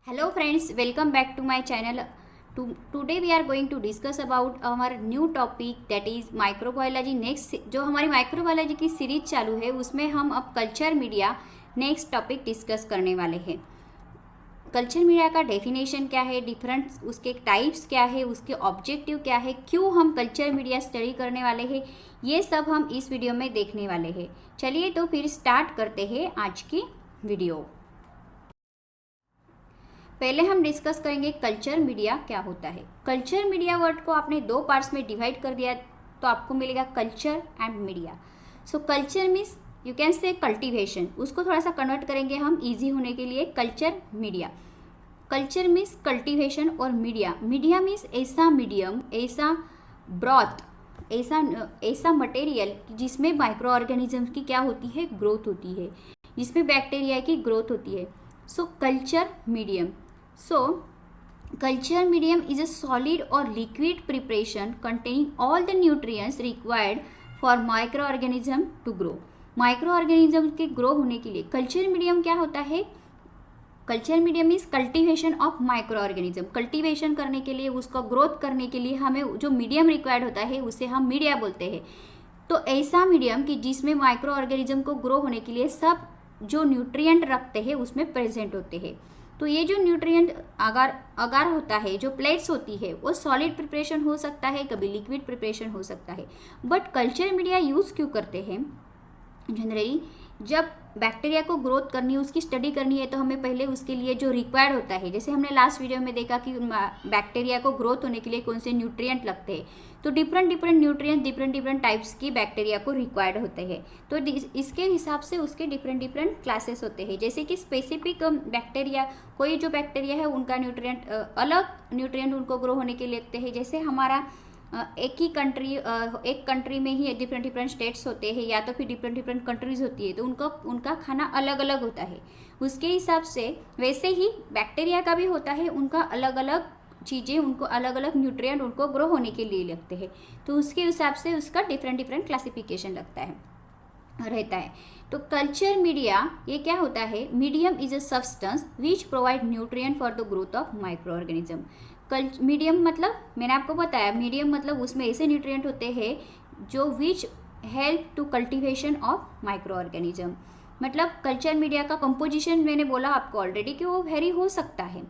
Hello friends, welcome back to my channel. Today we are going to discuss about our new topic that is microbiology. Next जो हमारी microbiology की series चालू है उसमें हम अब culture media next topic discuss करने वाले हैं। कल्चर मीडिया का डेफिनेशन क्या है, डिफरेंट उसके टाइप्स क्या है, उसके ऑब्जेक्टिव क्या है, क्यों हम कल्चर मीडिया स्टडी करने वाले हैं, ये सब हम इस वीडियो में देखने वाले हैं। चलिए तो फिर स्टार्ट करते हैं आज की वीडियो। पहले हम डिस्कस करेंगे कल्चर मीडिया क्या होता है। कल्चर मीडिया वर्ड को आपने दो पार्ट्स में डिवाइड कर दिया तो आपको मिलेगा culture and media. So culture means you can say cultivation, उसको थोड़ा सा कन्वर्ट करेंगे हम इजी होने के लिए culture media. Culture means cultivation और मीडिया, मीडिया मीन्स ऐसा मीडियम, ऐसा ब्रॉथ, ऐसा मटेरियल जिसमें माइक्रो ऑर्गेनिज्म की क्या होती है, ग्रोथ होती है, जिसमें बैक्टीरिया की ग्रोथ होती है। So culture medium, so culture medium is a solid or liquid preparation containing all the nutrients required for microorganism to grow। Microorganism के ग्रो होने के लिए कल्चर मीडियम क्या होता है, culture medium is cultivation of microorganism. Cultivation करने के लिए, उसका ग्रोथ करने के लिए हमें जो मीडियम रिक्वायर्ड होता है उसे हम मीडिया बोलते हैं। तो ऐसा मीडियम कि जिसमें माइक्रो ऑर्गेनिज्म को ग्रो होने के लिए सब जो न्यूट्रिएंट रखते हैं उसमें प्रेजेंट होते हैं। तो ये जो न्यूट्रिएंट अगार होता है, जो प्लेट्स होती है, वो सॉलिड प्रिपरेशन हो सकता है, कभी लिक्विड प्रिपरेशन हो सकता है। बट कल्चर मीडिया यूज़ क्यों करते हैं, जनरली जब बैक्टीरिया को ग्रोथ करनी है, उसकी स्टडी करनी है, तो हमें पहले उसके लिए जो रिक्वायर्ड होता है, जैसे हमने लास्ट वीडियो में देखा कि बैक्टीरिया को ग्रोथ होने के लिए कौन से न्यूट्रिएंट लगते हैं, तो डिफरेंट न्यूट्रिएंट डिफरेंट टाइप्स की बैक्टीरिया को रिक्वायर्ड होते हैं। तो इसके हिसाब से उसके डिफरेंट क्लासेस होते हैं। जैसे कि स्पेसिफिक बैक्टीरिया, कोई जो बैक्टीरिया है उनका न्यूट्रिएंट अलग न्यूट्रिएंट उनको ग्रो होने के लिए लगते हैं। जैसे हमारा एक कंट्री में ही डिफरेंट स्टेट्स होते हैं, या तो फिर डिफरेंट कंट्रीज होती है, तो उनका खाना अलग अलग होता है। उसके हिसाब से वैसे ही बैक्टीरिया का भी होता है, उनका अलग अलग चीज़ें, उनको अलग अलग न्यूट्रिएंट उनको ग्रो होने के लिए लगते हैं। तो उसके हिसाब से उसका डिफरेंट क्लासिफिकेशन रहता है। तो कल्चर मीडिया ये क्या होता है, medium is a substance which provide nutrient for the growth of micro organism. Medium मतलब मैंने आपको बताया, मीडियम मतलब उसमें ऐसे न्यूट्रिएंट होते हैं जो which help to cultivation of micro organism. मतलब कल्चर मीडिया का कंपोजिशन मैंने बोला आपको ऑलरेडी कि वो वेरी हो सकता है।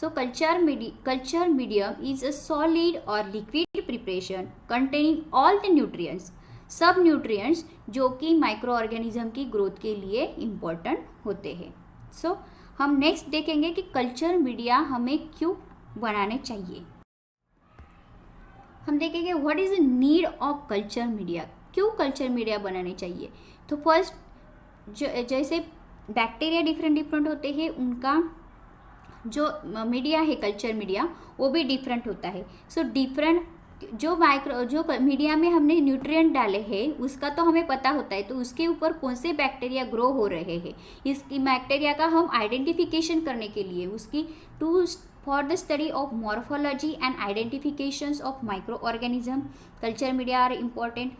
So culture medium is a solid और liquid preparation containing all the nutrients, सब न्यूट्रिएंट्स जो कि माइक्रो ऑर्गेनिज्म की ग्रोथ के लिए इम्पोर्टेंट होते हैं। सो हम नेक्स्ट देखेंगे कि कल्चर मीडिया हमें क्यों बनाने चाहिए। हम देखेंगे what is the need of culture media, क्यों कल्चर मीडिया बनाने चाहिए। तो फर्स्ट जैसे बैक्टीरिया डिफरेंट होते हैं, उनका जो मीडिया है कल्चर मीडिया वो भी डिफरेंट होता है। सो डिफरेंट जो मीडिया में हमने न्यूट्रिएंट डाले हैं उसका तो हमें पता होता है, तो उसके ऊपर कौन से बैक्टीरिया ग्रो हो रहे हैं, इसकी बैक्टीरिया का हम आइडेंटिफिकेशन करने के लिए उसकी for the study of morphology and identifications of micro organism culture media are important.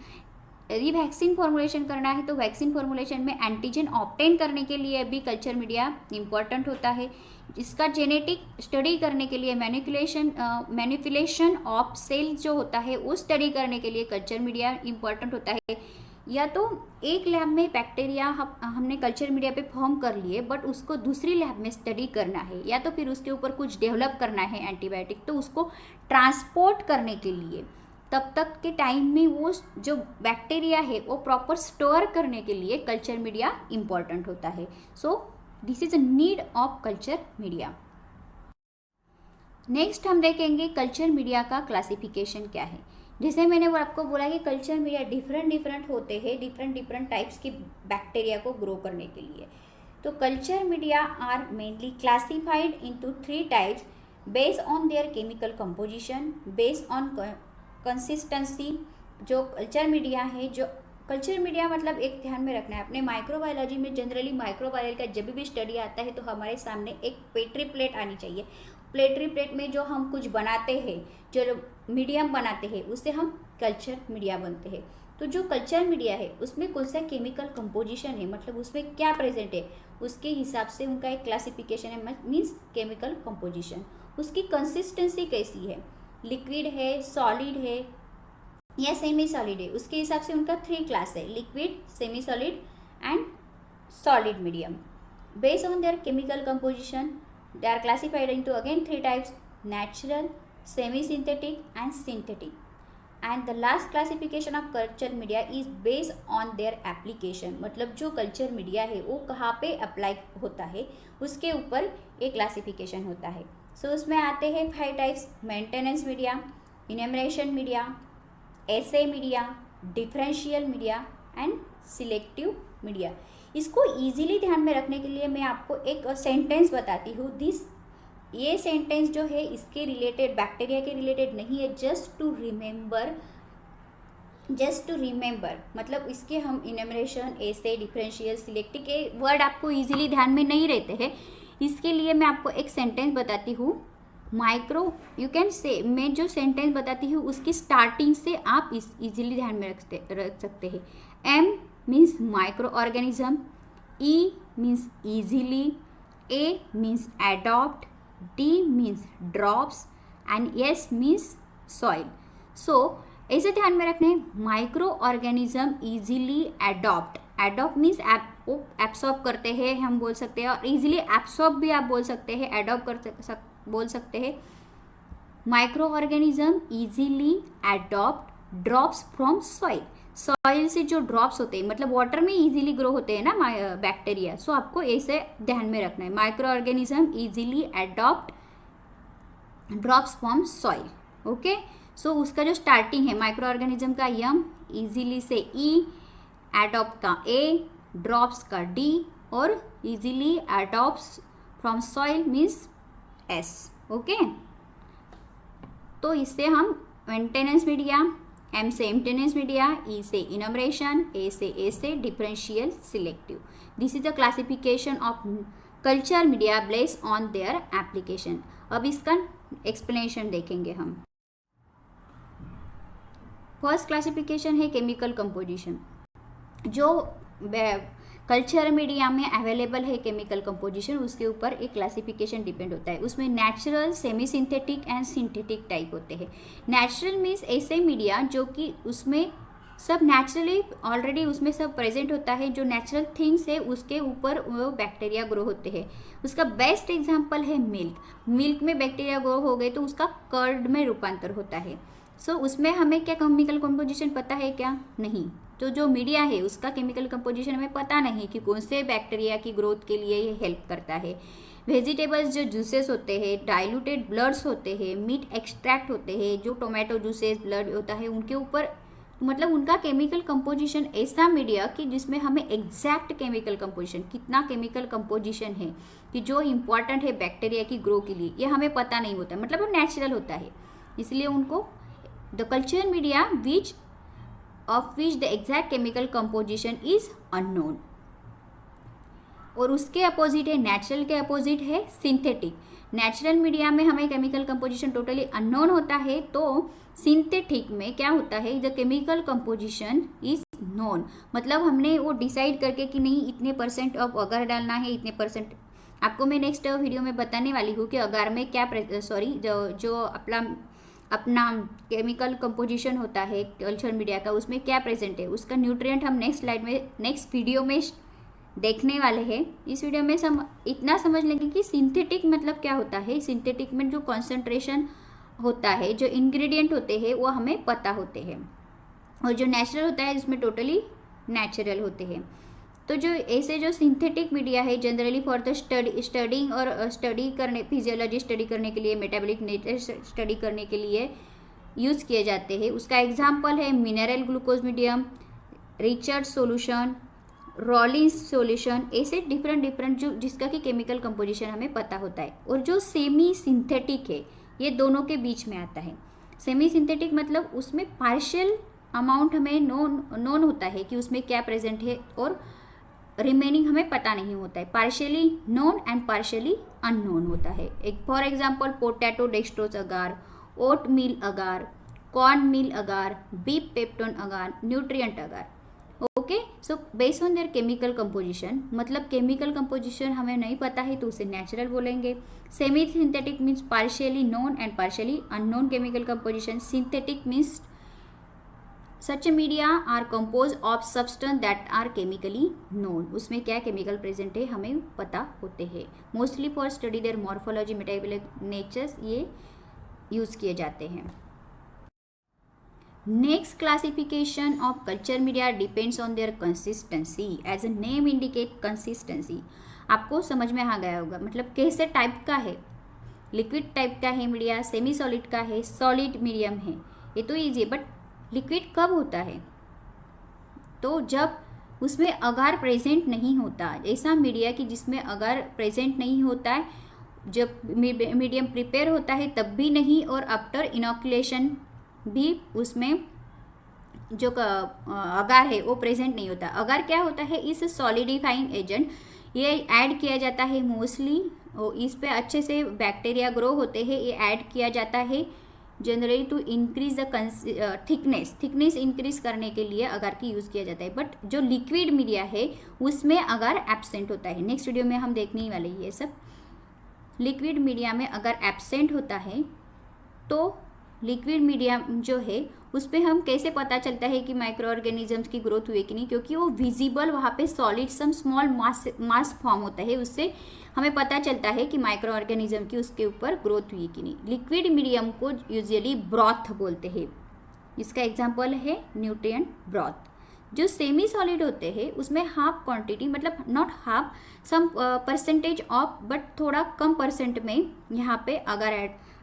यदि वैक्सीन फॉर्मुलेशन करना है तो वैक्सीन फॉर्मुलेशन में एंटीजन ऑब्टेन करने के लिए भी कल्चर मीडिया इम्पॉर्टेंट होता है। इसका जेनेटिक स्टडी करने के लिए मैनिपुलेशन ऑफ सेल जो होता है वो स्टडी करने के लिए कल्चर मीडिया इम्पॉर्टेंट होता है। या तो एक लैब में बैक्टीरिया हमने कल्चर मीडिया पे फॉर्म कर लिए, बट उसको दूसरी लैब में स्टडी करना है, या तो फिर उसके ऊपर कुछ डेवलप करना है एंटीबायोटिक, तो उसको ट्रांसपोर्ट करने के लिए तब तक के टाइम में वो जो बैक्टीरिया है वो प्रॉपर स्टोर करने के लिए कल्चर मीडिया इम्पॉर्टेंट होता है। So this is a need of culture media. Next हम देखेंगे कल्चर मीडिया का क्लासिफिकेशन क्या है। जैसे मैंने वो आपको बोला कि कल्चर मीडिया डिफरेंट होते हैं, डिफरेंट टाइप्स की बैक्टीरिया को ग्रो करने के लिए। तो culture media are mainly classified into 3 types based on their chemical composition, based on consistency. जो कल्चर मीडिया है, जो कल्चर मीडिया मतलब एक ध्यान में रखना है अपने माइक्रोबायोलॉजी में, जनरली माइक्रोबायोलॉजी का जब भी स्टडी आता है तो हमारे सामने एक पेट्री प्लेट आनी चाहिए। पेट्री प्लेट में जो हम कुछ बनाते हैं, जो मीडियम बनाते हैं, उससे हम कल्चर मीडिया बनते हैं। तो जो कल्चर मीडिया है उसमें कौन सा केमिकल कंपोजिशन है, मतलब उसमें क्या प्रेजेंट है, उसके हिसाब से उनका एक क्लासिफिकेशन है, मीन्स केमिकल कंपोजिशन। उसकी कंसिस्टेंसी कैसी है, लिक्विड है, सॉलिड है या सेमी सॉलिड है, उसके हिसाब से उनका 3 क्लास है, liquid, semi solid and solid medium. Based on their chemical composition they are classified into again 3 types: natural, semi synthetic and synthetic. And the last classification of culture media is based on their application, मतलब जो culture media है वो कहाँ पे apply होता है उसके ऊपर एक क्लासिफिकेशन होता है। सो उसमें आते हैं 5 types: maintenance media, enumeration media, assay media, differential media and selective media. इसको इजीली ध्यान में रखने के लिए मैं आपको एक सेंटेंस बताती हूँ। ये सेंटेंस जो है इसके रिलेटेड, बैक्टीरिया के रिलेटेड नहीं है, जस्ट टू रिमेंबर, मतलब इसके हम इनमरेशन, एसे, डिफरेंशियल, सिलेक्टिव के वर्ड आपको इजीली ध्यान में नहीं रहते हैं, इसके लिए मैं आपको एक सेंटेंस बताती हूँ। माइक्रो, यू कैन से, मैं जो सेंटेंस बताती हूँ उसकी स्टार्टिंग से आप इजीली ध्यान में रख सकते हैं। M means microorganism, E means easily, A means adopt, D means drops and S means soil. So ऐसे ध्यान में रखना है, micro organism easily adopt, adopt means absorb करते हैं हम बोल सकते हैं, और इजीली एब्सॉर्ब भी आप बोल सकते हैं, एडॉप्ट बोल सकते हैं। Micro organism easily adopt drops from soil, soil से जो ड्रॉप्स होते हैं, मतलब वाटर में इजीली ग्रो होते हैं ना बैक्टीरिया, सो आपको ऐसे ध्यान में रखना है, micro organism easily adopt drops from soil. Okay, so उसका जो स्टार्टिंग है माइक्रो ऑर्गेनिज्म का यम, इजीली से ई, एडॉप्ट का ए, ड्रॉप्स का डी और easily adopts from soil means S. Okay, तो इससे हम मेंटेनेंस मीडिया, एम से मेंटेनेंस मीडिया, ई से इनमरेशन, ए से assay, differential, selective, this is the classification of culture media based on their application. अब इसका एक्सप्लेनेशन देखेंगे हम। फर्स्ट क्लासिफिकेशन है केमिकल कंपोजिशन। जो कल्चर मीडिया में अवेलेबल है केमिकल कंपोजिशन, उसके ऊपर एक क्लासिफिकेशन डिपेंड होता है। उसमें natural, semi synthetic and synthetic type होते हैं। नेचुरल मीन्स ऐसे मीडिया जो कि उसमें सब नेचुरली ऑलरेडी उसमें सब प्रेजेंट होता है, जो नेचुरल थिंग्स है उसके ऊपर वो बैक्टीरिया ग्रो होते हैं। उसका बेस्ट एग्जांपल है मिल्क। मिल्क में बैक्टीरिया ग्रो हो गए तो उसका कर्ड में रूपांतर होता है। सो उसमें हमें क्या केमिकल कंपोजिशन पता है क्या? नहीं। तो जो मीडिया है उसका केमिकल कंपोजिशन हमें पता नहीं कि कौन से बैक्टीरिया की ग्रोथ के लिए ये हेल्प करता है। वेजिटेबल्स जो जूसेस होते हैं, डाइल्यूटेड ब्लड्स होते हैं, मीट एक्सट्रैक्ट होते हैं, जो टोमेटो जूसेस ब्लड होता है उनके ऊपर, मतलब उनका केमिकल कंपोजिशन ऐसा मीडिया कि जिसमें हमें एग्जैक्ट केमिकल कंपोजिशन, कितना केमिकल कंपोजिशन है कि जो इम्पॉर्टेंट है बैक्टीरिया की ग्रो के लिए, ये हमें पता नहीं होता, मतलब वो नेचुरल होता है। इसलिए उनको the culture media which of which the exact chemical composition is unknown. और उसके अपोजिट है, नेचुरल के अपोजिट है सिंथेटिक। नेचुरल मीडिया में हमें केमिकल कंपोजिशन टोटली अननोन होता है, तो सिंथेटिक में क्या होता है, the chemical composition is known, मतलब हमने वो डिसाइड करके कि नहीं इतने परसेंट ऑफ अगर डालना है, इतने परसेंट। आपको मैं नेक्स्ट वीडियो में बताने वाली हूँ कि अगर में क्या जो अपना केमिकल कंपोजिशन होता है कल्चर मीडिया का, उसमें क्या प्रेजेंट है, उसका न्यूट्रिएंट हम नेक्स्ट स्लाइड में, नेक्स्ट वीडियो में देखने वाले हैं। इस वीडियो में इतना समझ लेंगे कि सिंथेटिक मतलब क्या होता है। सिंथेटिक में जो कॉन्सेंट्रेशन होता है, जो इंग्रेडिएंट होते हैं वो हमें पता होते हैं, और जो नेचुरल होता है जिसमें टोटली नेचुरल होते हैं। तो जो ऐसे जो सिंथेटिक मीडिया है जनरली फॉर द स्टडिंग और स्टडी करने, फिजियोलॉजी स्टडी करने के लिए, मेटाबॉलिक नेचर स्टडी करने के लिए यूज़ किए जाते हैं। उसका एग्जांपल है mineral glucose medium, Richard solution, Rollins solution, ऐसे डिफरेंट जो जिसका कि केमिकल कंपोजिशन हमें पता होता है। और जो सेमी सिंथेटिक है ये दोनों के बीच में आता है। सेमी सिंथेटिक मतलब उसमें पार्शियल अमाउंट हमें नोन होता है कि उसमें क्या प्रेजेंट है, और रिमेनिंग हमें पता नहीं होता है। Partially known and partially unknown होता है। एक for example potato dextrose agar, oat meal agar, corn meal agar, beef peptone agar, nutrient agar. Okay, so based on their chemical composition, मतलब केमिकल कंपोजिशन हमें नहीं पता है तो उसे नेचुरल बोलेंगे. Semi synthetic means partially known and partially unknown chemical composition. Synthetic means such media are compose of substance that are chemically known. उसमें क्या केमिकल प्रेजेंट है हमें पता होते हैं. Mostly for study their morphology metabolic natures ये use किए जाते हैं. Next classification of culture media depends on their consistency. As a name indicate consistency. आपको समझ में आ गया होगा, मतलब कैसे टाइप का है. लिक्विड टाइप का है मीडिया, सेमी सॉलिड का है, सॉलिड मीडियम है. ये तो ईजी है, बट लिक्विड कब होता है? तो जब उसमें अगार प्रेजेंट नहीं होता. ऐसा मीडिया कि जिसमें अगार प्रेजेंट नहीं होता है, जब मीडियम प्रिपेयर होता है तब भी नहीं, और आफ्टर इनोकुलेशन भी उसमें जो अगार है वो प्रेजेंट नहीं होता. अगार क्या होता है? इस सॉलिडिफाइंग एजेंट ये ऐड किया जाता है मोस्टली. इस पे अच्छे से बैक्टीरिया ग्रो होते हैं. ये ऐड किया जाता है generally to increase the thickness increase करने के लिए अगार की यूज़ किया जाता है. बट जो लिक्विड मीडिया है उसमें अगार एब्सेंट होता है. नेक्स्ट वीडियो में हम देखने ही वाले ये सब. लिक्विड मीडिया में अगर एब्सेंट होता है तो लिक्विड मीडिया जो है उस पर हम कैसे पता चलता है कि माइक्रो ऑर्गेनिजम्स की ग्रोथ हुई कि नहीं? क्योंकि वो विजिबल वहाँ पे solid some small mass form होता है. उससे हमें पता चलता है कि माइक्रो ऑर्गेनिज्म की उसके ऊपर ग्रोथ हुई कि नहीं. लिक्विड मीडियम को यूजुअली ब्रॉथ बोलते हैं. इसका एग्जांपल है न्यूट्रिएंट ब्रॉथ. जो सेमी सॉलिड होते हैं उसमें हाफ क्वांटिटी, मतलब not half, some percentage of, but थोड़ा कम परसेंट में यहाँ पे अगर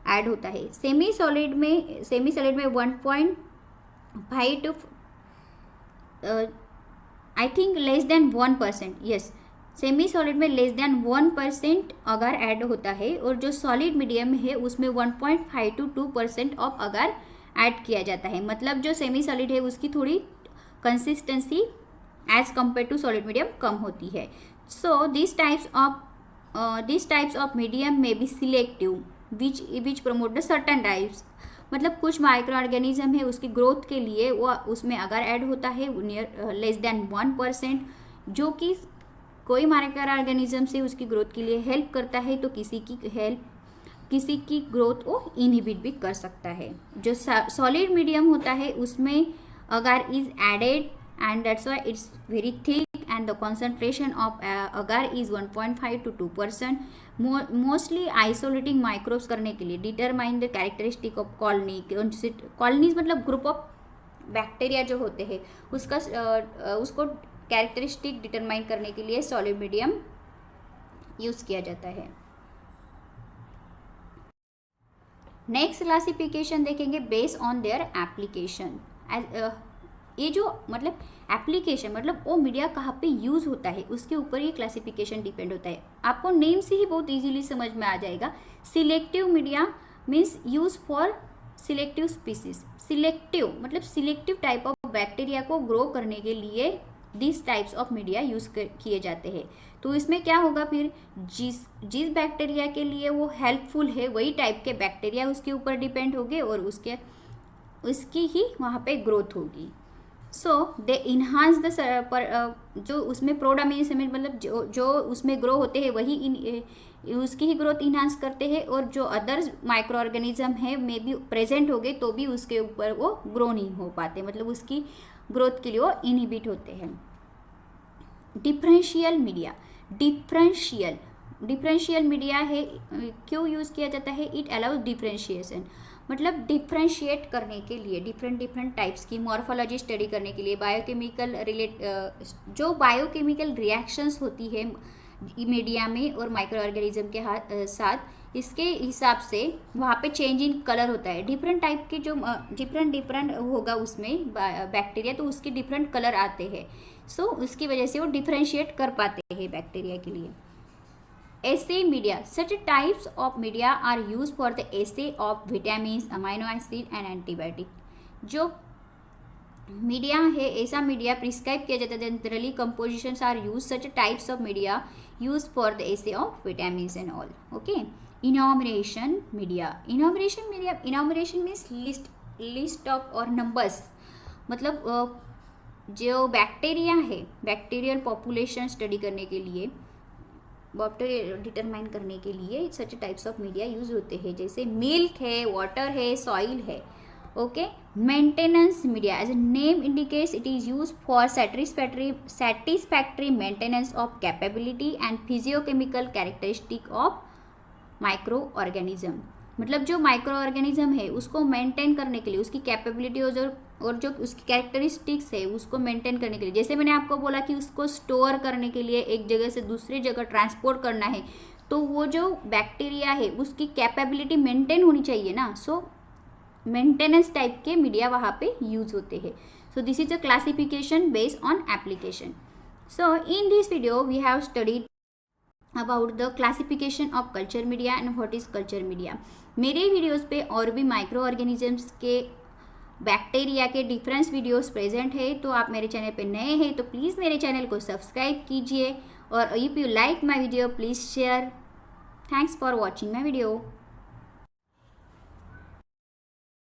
ऐड होता है. सेमी सॉलिड में 1.5 to I think less than 1%. Yes, semi solid में लेस देन 1% अगर ऐड होता है, और जो सॉलिड मीडियम है उसमें 1.5 to 2% ऑफ अगर ऐड किया जाता है. मतलब जो सेमी सॉलिड है उसकी थोड़ी consistency as compared to solid medium कम होती है. So this types of medium में be selective which promote the certain types. मतलब कुछ माइक्रो ऑर्गेनिज्म है उसकी ग्रोथ के लिए वो उसमें अगर ऐड होता है नियर लेस देन 1%, जो कि कोई माइक्रो ऑर्गेनिज्म से उसकी ग्रोथ के लिए हेल्प करता है, तो किसी की ग्रोथ वो इनहिबिट भी कर सकता है. जो सॉलिड मीडियम होता है उसमें agar is added and that's why it's very thick and the concentration of agar is 1.5 to 2%. Mostly isolating microbes करने के लिए determine the characteristic of colony. colonies मतलब group of बैक्टीरिया जो होते हैं उसको कैरेक्टरिस्टिक डिटरमाइन करने के लिए सॉलिड मीडियम यूज़ किया जाता है. नेक्स्ट क्लासिफिकेशन देखेंगे बेस्ड ऑन देयर एप्लीकेशन. ये जो मतलब एप्लीकेशन मतलब वो मीडिया कहाँ पे यूज़ होता है उसके ऊपर ये क्लासिफिकेशन डिपेंड होता है. आपको नेम से ही बहुत इजीली समझ में आ जाएगा. Selective media means use for selective species. Selective मतलब सिलेक्टिव टाइप ऑफ बैक्टीरिया को ग्रो करने के लिए this types of media use किए जाते हैं. तो इसमें क्या होगा फिर, जिस बैक्टीरिया के लिए वो हेल्पफुल है वही टाइप के बैक्टीरिया उसके ऊपर डिपेंड होंगे और उसकी ही वहाँ पे ग्रोथ होगी. सो दे इन्हांस द जो उसमें प्रोडामिनेंस मतलब जो उसमें ग्रो होते हैं वही उसकी ही ग्रोथ इन्हांस करते हैं, और जो अदर्स माइक्रो ऑर्गेनिज्म है मे बी प्रेजेंट हो गए तो भी उसके ऊपर वो ग्रो नहीं हो पाते, मतलब उसकी ग्रोथ के लिए वो इनहिबिट होते हैं. Differential media. डिफरेंशियल मीडिया है क्यों यूज़ किया जाता है? इट अलाउज डिफरेंशिएशन, मतलब डिफ्रेंशिएट करने के लिए डिफरेंट टाइप्स की मॉर्फोलॉजी स्टडी करने के लिए. जो बायोकेमिकल रिएक्शंस होती है मीडिया में और माइक्रो ऑर्गेनिज्म के साथ, इसके हिसाब से वहाँ पे चेंज इन कलर होता है. डिफरेंट टाइप के जो डिफरेंट होगा उसमें बैक्टीरिया, तो उसके डिफरेंट कलर आते हैं. सो उसकी वजह से वो डिफ्रेंशिएट कर पाते हैं बैक्टीरिया के लिए. Assay media. Such types of media are used for the assay of vitamins, amino acid and antibiotic. जो मीडिया है ऐसा मीडिया प्रिस्क्राइब किया जाता है. Generally compositions are use. Such types of media use for the assay of vitamins and all. Okay. Enumeration media. Enumeration means list list of और numbers, मतलब जो bacteria है, बैक्टीरियल पॉपुलेशन स्टडी करने के लिए, बैक्टीरिया डिटरमाइन करने के लिए such types of media use होते हैं, जैसे मिल्क है, वाटर है, सॉइल है. Okay. Maintenance media, as a name indicates, it is use for satisfactory maintenance of capability and physiochemical characteristic of micro organism. मतलब जो माइक्रो ऑर्गेनिज्म है उसको मेंटेन करने के लिए, उसकी कैपेबिलिटी और जो उसकी कैरेक्टरिस्टिक्स है उसको मेंटेन करने के लिए, जैसे मैंने आपको बोला कि उसको स्टोर करने के लिए एक जगह से दूसरी जगह ट्रांसपोर्ट करना है, तो वो जो बैक्टीरिया है उसकी कैपेबिलिटी मेंटेन होनी चाहिए ना. सो मेंटेनेंस टाइप के मीडिया वहाँ पे यूज होते हैं. So this is a classification based on application. So in this video we have studied about the classification of culture media and what is culture media. मेरे videos पे और भी micro organisms के, bacteria के difference videos present है. तो आप मेरे चैनल पे नए हैं तो प्लीज़ मेरे चैनल को सब्सक्राइब कीजिए, और if you like my video please share. Thanks for watching my video.